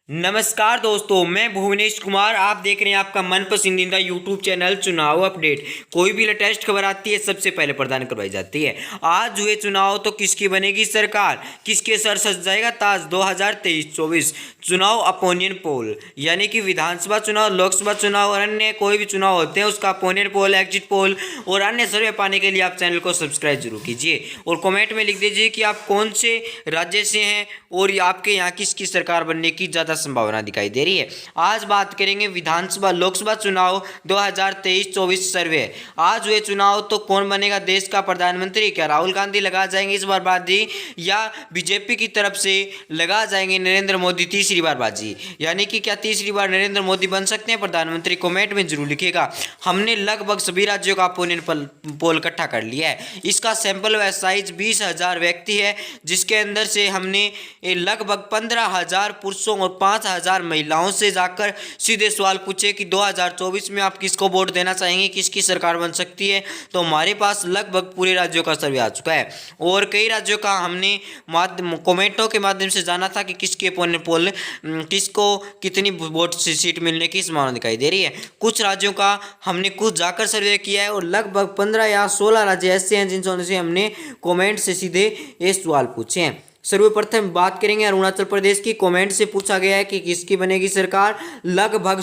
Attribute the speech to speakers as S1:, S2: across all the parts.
S1: नमस्कार दोस्तों, मैं भुवनेश कुमार। आप देख रहे हैं आपका मन पसंदीदा यूट्यूब चैनल चुनाव अपडेट। कोई भी लेटेस्ट खबर आती है सबसे पहले प्रदान करवाई जाती है। आज हुए चुनाव तो किसकी बनेगी सरकार, किसके सर सज जाएगा ताज 2023-24 चुनाव अपोनियन पोल, यानी कि विधानसभा चुनाव, लोकसभा चुनाव और अन्य कोई भी चुनाव होते हैं उसका अपोनियन पोल, एग्जिट पोल और अन्य सर्वे पाने के लिए आप चैनल को सब्सक्राइब जरूर कीजिए और कमेंट में लिख दीजिए कि आप कौन से राज्य से हैं और आपके यहाँ किसकी सरकार बनने की ज़्यादा संभावना दिखाई दे रही है। आज बात करेंगे विधानसभा लोकसभा चुनाव 2023-24 सर्वे। आज हुए चुनाव तो कौन बनेगा देश का प्रधानमंत्री, क्या राहुल गांधी लगा जाएंगे इस बार बाजी या बीजेपी की तरफ से लगा जाएंगे नरेंद्र मोदी तीसरी बार बाजी, यानी कि क्या तीसरी बार नरेंद्र मोदी बन सकते हैं प्रधानमंत्री। कमेंट में जरूर लिखिएगा। हमने लगभग सभी राज्यों का अपोनियन पोल इकट्ठा कर लिया है। इसका सैंपल साइज 20,000 व्यक्ति है, जिसके अंदर से हमने लगभग 15,000 पुरुषों और 5,000 महिलाओं से जाकर सीधे सवाल पूछे कि 2024 में आप किसको वोट देना चाहेंगे, किसकी सरकार बन सकती है। तो हमारे पास लगभग पूरे राज्यों का सर्वे आ चुका है और कई राज्यों का हमने कमेंटों के माध्यम से जाना था कि किसके पोल किसको कितनी वोट सीट मिलने की संभावना दिखाई दे रही है। कुछ राज्यों का हमने खुद जाकर सर्वे किया है और लगभग 15 या 16 राज्य ऐसे हैं जिनसे हमने कमेंट से सीधे ये सवाल पूछे हैं। सर्वप्रथम बात करेंगे अरुणाचल प्रदेश की। कमेंट से पूछा गया है कि किसकी बनेगी सरकार। लगभग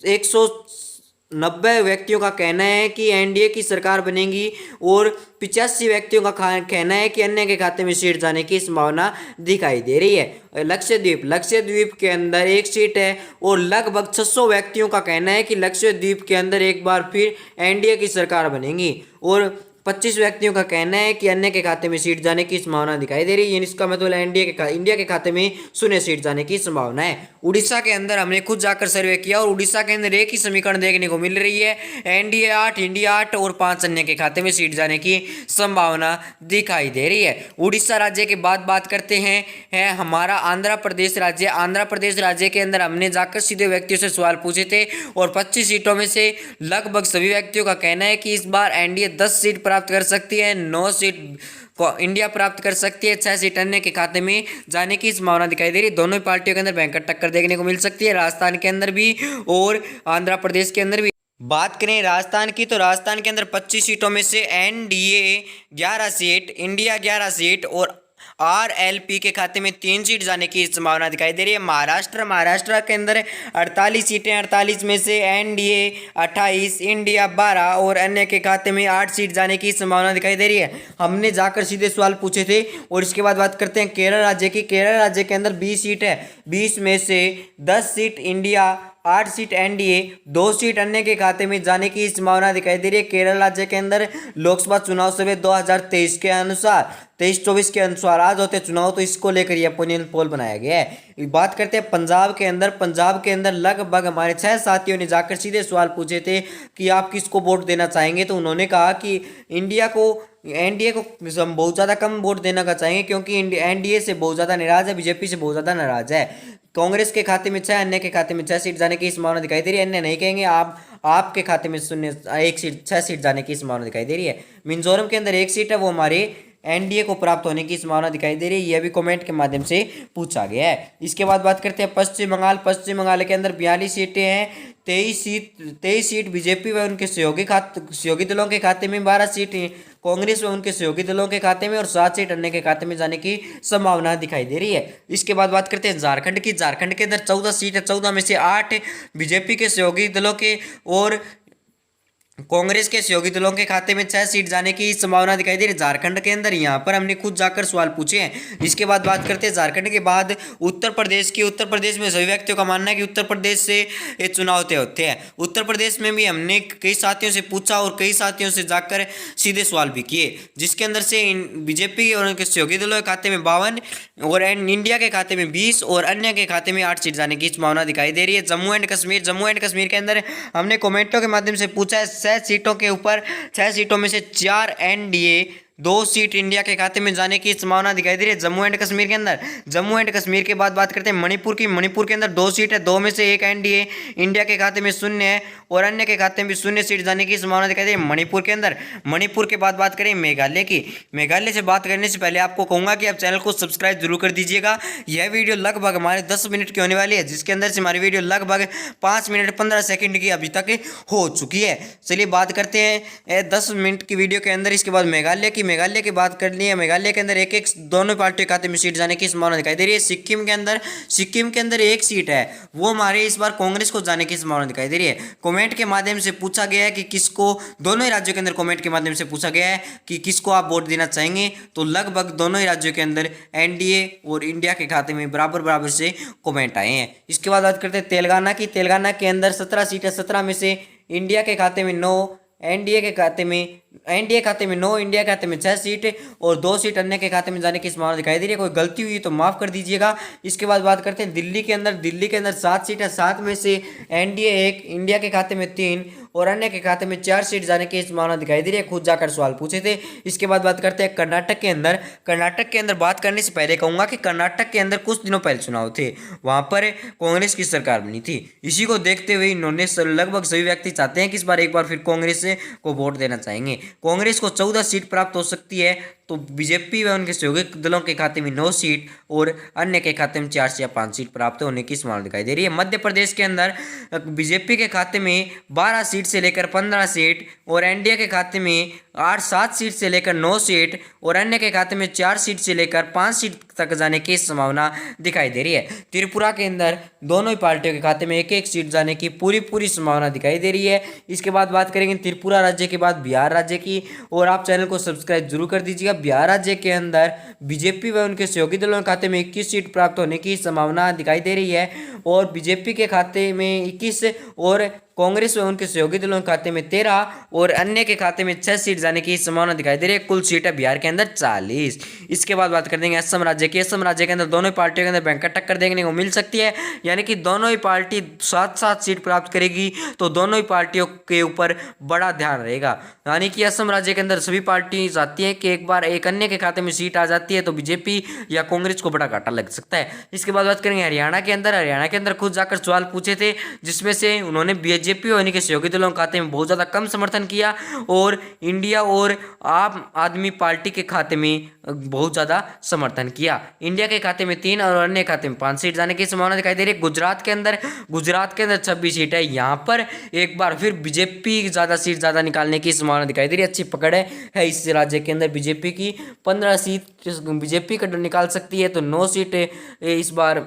S1: 190 व्यक्तियों का कहना है कि एनडीए की सरकार बनेगी और 85 व्यक्तियों का कहना है कि अन्य के खाते में सीट जाने की संभावना दिखाई दे रही है। लक्षद्वीप के अंदर एक सीट है और लगभग 600 व्यक्तियों का कहना है कि लक्षद्वीप के अंदर एक बार फिर एनडीए की सरकार बनेगी और 25 व्यक्तियों का कहना है कि अन्य के खाते में सीट जाने की संभावना दिखाई दे रही है। इसका मतलब इंडिया के खाते में 0 सीट जाने की संभावना है। उड़ीसा के अंदर हमने खुद जाकर सर्वे किया और उड़ीसा के अंदर एक ही समीकरण देखने को मिल रही है, एनडीए 8, इंडिया 8 और 5 अन्य के खाते में सीट जाने की संभावना दिखाई दे रही है। उड़ीसा राज्य के बाद बात करते हैं हमारा आंध्र प्रदेश राज्य। आंध्र प्रदेश राज्य के अंदर हमने जाकर सीधे व्यक्तियों से सवाल पूछे थे और 25 सीटों में से लगभग सभी व्यक्तियों का कहना है कि इस बार एनडीए 10 सीट प्राप्त कर सकती है, 9 सीट इंडिया प्राप्त कर सकती है, 6 सीट अन्य के खाते में जाने की संभावना दिखाई दे रही है। दोनों पार्टियों के अंदर भयंकर टक्कर देखने को मिल सकती है, राजस्थान के अंदर भी और आंध्र प्रदेश के अंदर भी। बात करें राजस्थान की तो राजस्थान के अंदर 25 सीटों में से एनडीए 11 सीट, इंडिया 11 सीट और आरएलपी के खाते में 3 सीट जाने की संभावना दिखाई दे रही है। महाराष्ट्र के अंदर 48 सीटें, 48 में से एनडीए 28, इंडिया 12 और अन्य के खाते में 8 सीट जाने की संभावना दिखाई दे रही है। हमने जाकर सीधे सवाल पूछे थे और इसके बाद बात करते हैं केरल राज्य की। केरल राज्य के अंदर 20 सीट है, 20 में से 10 seat India, 8 seat NDA, 2 seat अन्य के खाते में जाने की संभावना दिखाई दे रही है। केरल राज्य के अंदर लोकसभा चुनाव सर्वे 2023 के अनुसार 23-24 के अनुसार आज होते चुनाव, तो इसको लेकर ये ओपिनियन पोल बनाया गया है। बात करते हैं पंजाब के अंदर लगभग हमारे 6 साथियों ने जाकर सीधे सवाल पूछे थे कि आप किसको वोट देना चाहेंगे, तो उन्होंने कहा कि एनडीए को हम बहुत ज़्यादा कम वोट देना का चाहेंगे क्योंकि एनडीए से बहुत ज़्यादा नाराज है, बीजेपी से बहुत ज़्यादा नाराज है। कांग्रेस के खाते में 6, अन्य के खाते में 6 सीट जाने की संभावना दिखाई दे रही है। अन्य नहीं कहेंगे, आपके खाते में 6 सीट जाने की संभावना दिखाई दे रही है। मिजोरम के अंदर 1 सीट है, वो हमारे एनडीए को प्राप्त होने की संभावना दिखाई दे रही है। यह भी कमेंट के माध्यम से पूछा गया है। इसके बाद बात करते हैं पश्चिम बंगाल के अंदर 42 सीटें हैं, 23 सीट बीजेपी व उनके सहयोगी दलों के खाते में, 12 सीट कांग्रेस व उनके सहयोगी दलों के खाते में और 7 सीट अन्य के खाते में जाने की संभावना दिखाई दे रही है। इसके बाद बात करते हैं झारखंड के अंदर 14 सीट है, 14 में से 8 बीजेपी के सहयोगी दलों के और कांग्रेस के सहयोगी दलों के खाते में 6 सीट जाने की संभावना दिखाई दे रही है झारखंड के अंदर। यहाँ पर हमने खुद जाकर सवाल पूछे हैं। इसके बाद बात करते हैं झारखंड के बाद उत्तर प्रदेश की। उत्तर प्रदेश में सभी व्यक्तियों का मानना है कि उत्तर प्रदेश से ये चुनाव तय होते हैं। उत्तर प्रदेश में भी हमने कई साथियों से पूछा और कई साथियों से जाकर सीधे सवाल भी किए, जिसके अंदर से बीजेपी और उनके सहयोगी दलों के खाते में 52 और इंडिया के खाते में 20 और अन्य के खाते में 8 सीट जाने की संभावना दिखाई दे रही है। जम्मू एंड कश्मीर के अंदर हमने कमेंटों के माध्यम से पूछा है 6 सीटों के ऊपर, 6 सीटों में से 4 एनडीए, 2 सीट इंडिया के खाते में जाने की संभावना दिखाई दे रही है जम्मू एंड कश्मीर के अंदर। जम्मू एंड कश्मीर के बाद बात करते हैं मणिपुर की। मणिपुर के अंदर 2 सीट है, 2 में से एक एनडीए इंडिया के खाते में 0 है और अन्य के खाते में भी 0 सीट जाने की संभावना दिखाई दे रही है मणिपुर के अंदर। मणिपुर के बाद बात करें मेघालय की। मेघालय से बात करने से पहले आपको कहूंगा कि आप चैनल को सब्सक्राइब जरूर कर दीजिएगा। यह वीडियो लगभग हमारे 10 मिनट की होने वाली है, जिसके अंदर से हमारी वीडियो लगभग 5 मिनट 15 सेकंड की अभी तक हो चुकी है। चलिए बात करते हैं 10 मिनट की वीडियो के अंदर। इसके बाद मेघालय की। मेघालय की बात करनी है। मेघालय के अंदर एक एक दोनों पार्टियों के खाते में सीट जाने की संभावना दिखाई दे रही है। सिक्किम के अंदर एक सीट है, वो हमारे इस बार कांग्रेस को जाने की संभावना दिखाई दे रही है। कमेंट के माध्यम से पूछा गया है कि किसको, दोनों ही राज्यों के अंदर कमेंट के माध्यम से पूछा गया है कि किसको आप वोट देना चाहेंगे, तो लगभग दोनों ही राज्यों के अंदर एनडीए और इंडिया के खाते में बराबर बराबर से कमेंट आए हैं। इसके बाद बात करते हैं तेलंगाना की। तेलंगाना के अंदर 17 सीट है, 17 में से इंडिया के खाते में 9, एनडीए के खाते में 9, इंडिया के खाते में 6 सीट और 2 सीट अन्य के खाते में जाने की संभावना दिखाई दे रही है। कोई गलती हुई तो माफ कर दीजिएगा। इसके बाद बात करते हैं दिल्ली के अंदर। दिल्ली के अंदर 7 सीट है, 7 में से एनडीए 1, इंडिया के खाते में 3 और अन्य के खाते में 4 सीट जाने की संभावना दिखाई दे रही है। खुद जाकर सवाल पूछे थे। इसके बाद बात करते हैं कर्नाटक के अंदर। कर्नाटक के अंदर बात करने से पहले कहूंगा कि कर्नाटक के अंदर कुछ दिनों पहले चुनाव थे, वहां पर कांग्रेस की सरकार बनी थी। इसी को देखते हुए इन्होंने लगभग सभी व्यक्ति चाहते हैं कि इस बार एक बार फिर कांग्रेस को वोट देना चाहेंगे। कांग्रेस को 14 सीट प्राप्त हो सकती है, तो बीजेपी व उनके सहयोगी दलों के खाते में 9 सीट और अन्य के खाते में 4 से या 5 सीट प्राप्त होने की संभावना दिखाई दे रही है। मध्य प्रदेश के अंदर बीजेपी के खाते में 12 सीट से लेकर 15 सीट और एनडीए के खाते में 7 सीट से लेकर 9 सीट और अन्य के खाते में 4 सीट से लेकर 5 सीट तक जाने की संभावना दिखाई दे रही है। त्रिपुरा के अंदर दोनों ही पार्टियों के खाते में एक एक सीट जाने की पूरी संभावना दिखाई दे रही है। इसके बाद बात करेंगे त्रिपुरा राज्य के बाद बिहार राज्य की, और आप चैनल को सब्सक्राइब जरूर कर दीजिएगा। बिहार राज्य के अंदर बीजेपी व उनके सहयोगी दलों के खाते में 21 सीट प्राप्त होने की संभावना दिखाई दे रही है और बीजेपी के खाते में 21 और कांग्रेस व उनके सहयोगी दलों के खाते में 13 और अन्य के खाते में 6 सीट जाने की संभावना दिखाई दे रही है। कुल सीट है बिहार के अंदर 40। इसके बाद बात कर देंगे असम राज्य की। असम राज्य के अंदर दोनों ही पार्टियों के अंदर भयंकर टक्कर देखने को मिल सकती है, यानी कि दोनों ही पार्टी 7-7 सीट प्राप्त करेगी, तो दोनों ही पार्टियों के ऊपर बड़ा ध्यान रहेगा। यानी कि असम राज्य के अंदर सभी पार्टी चाहती है कि एक बार एक अन्य के खाते में सीट आ जाती है तो बीजेपी या कांग्रेस को बड़ा घाटा लग सकता है। इसके बाद बात करेंगे हरियाणा के अंदर। हरियाणा के अंदर खुद जाकर सवाल पूछे थे, जिसमें से उन्होंने बीजेपी और उनके सहयोगी दलों के खाते में बहुत ज़्यादा कम समर्थन किया और इंडिया और आम आदमी पार्टी के खाते में बहुत ज़्यादा समर्थन किया। इंडिया के खाते में 3 और अन्य खाते में 5 सीट जाने की संभावना दिखाई दे रही है। गुजरात के अंदर 26 सीट है, यहाँ पर एक बार फिर बीजेपी ज़्यादा निकालने की संभावना दिखाई दे रही है। अच्छी पकड़ है इस राज्य के अंदर बीजेपी की। 15 सीट बीजेपी का निकाल सकती है, तो 9 सीट इस बार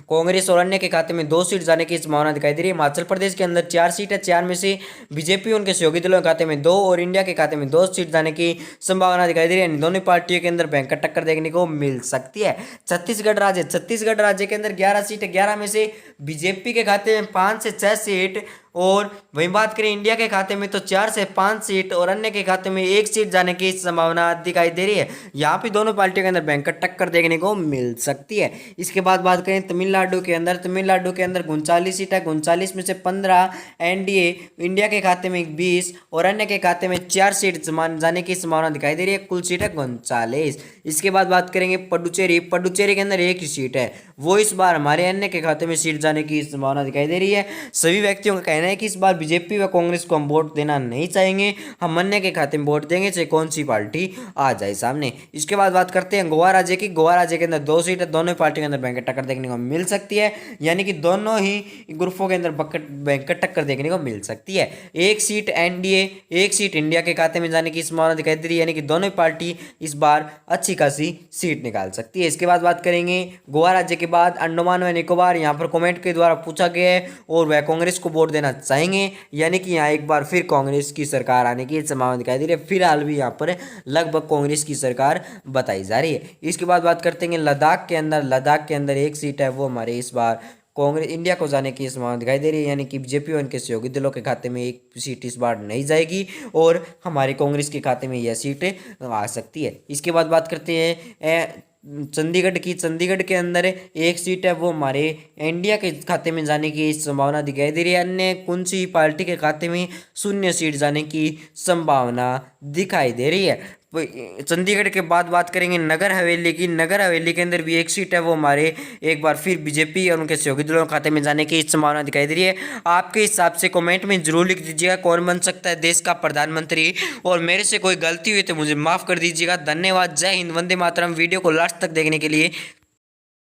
S1: कांग्रेस और अन्य के खाते में 2 सीट जाने की संभावना दिखाई दे रही है। हिमाचल प्रदेश के अंदर 4 सीट है, 4 में से बीजेपी उनके सहयोगी दलों के खाते में 2 और इंडिया के खाते में 2 सीट जाने की संभावना दिखाई दे रही है। दोनों पार्टियों के अंदर भयंकर टक्कर देखने को मिल सकती है। छत्तीसगढ़ राज्य के अंदर 11 सीट है, 11 में से बीजेपी के खाते में 5 से 6 सीट और वहीं बात करें इंडिया के खाते में तो 4 से 5 सीट और अन्य के खाते में 1 सीट जाने की संभावना दिखाई दे रही है। यहाँ पे दोनों पार्टियों के अंदर भयंकर टक्कर देखने को मिल सकती है। इसके बाद बात करें तमिलनाडु के अंदर। 39 सीट है, 39 में से 15 एनडीए, इंडिया के खाते में 20 और अन्य के खाते में 4 सीट जाने की संभावना दिखाई दे रही है। कुल सीट है 39। इसके बाद बात करेंगे पुडुचेरी के अंदर 1 ही सीट है, वो इस बार हमारे अन्य के खाते में सीट जाने की संभावना दिखाई दे रही है। सभी व्यक्तियों का कहना है कि इस बार बीजेपी व कांग्रेस को हम वोट देना नहीं चाहेंगे, हम अन्य के खाते में वोट देंगे, चाहे कौन सी पार्टी आ जाए सामने। इसके बाद बात करते हैं गोवा राज्य की। गोवा राज्य के अंदर 2 सीट है, दोनों पार्टी के अंदर भयंकर टक्कर देखने को मिल सकती है, यानी कि दोनों ही ग्रुपों के अंदर भयंकर टक्कर देखने को मिल सकती है। 1 सीट एनडीए, 1 सीट इंडिया के खाते में जाने की संभावना दिखाई दे रही है, यानी कि दोनों पार्टी इस बार अच्छी खासी सीट निकाल सकती है। इसके बाद बात करेंगे गोवा राज्य के बाद अंडमान व निकोबार। यहाँ पर कमेंट के द्वारा पूछा गया है और वह कांग्रेस को वोट देना चाहेंगे, यानी कि यहाँ एक बार फिर कांग्रेस की सरकार आने की संभावना दिखाई दे रही है। फिलहाल भी यहाँ पर लगभग कांग्रेस की सरकार बताई जा रही है। इसके बाद बात करते हैं लद्दाख के अंदर 1 सीट है, वो हमारे इस बार कांग्रेस इंडिया को जाने की संभावना दिखाई दे रही है, यानी कि बीजेपी और उनके सहयोगी दलों के खाते में 1 सीट इस बार नहीं जाएगी और हमारे कांग्रेस के खाते में यह सीट आ सकती है। इसके बाद बात करते हैं चंडीगढ़ के अंदर 1 सीट है, वो हमारे इंडिया के खाते में जाने की संभावना दिखाई दे रही है। अन्य कौन सी पार्टी के खाते में 0 सीट जाने की संभावना दिखाई दे रही है। चंडीगढ़ के बाद बात करेंगे नगर हवेली की। नगर हवेली के अंदर भी एक सीट है, वो हमारे एक बार फिर बीजेपी और उनके सहयोगी दलों के खाते में जाने की संभावना दिखाई दे रही है। आपके हिसाब से कमेंट में जरूर लिख दीजिएगा कौन बन सकता है देश का प्रधानमंत्री, और मेरे से कोई गलती हुई तो मुझे माफ कर दीजिएगा। धन्यवाद, जय हिंद, वंदे मातरम। वीडियो को लास्ट तक देखने के लिए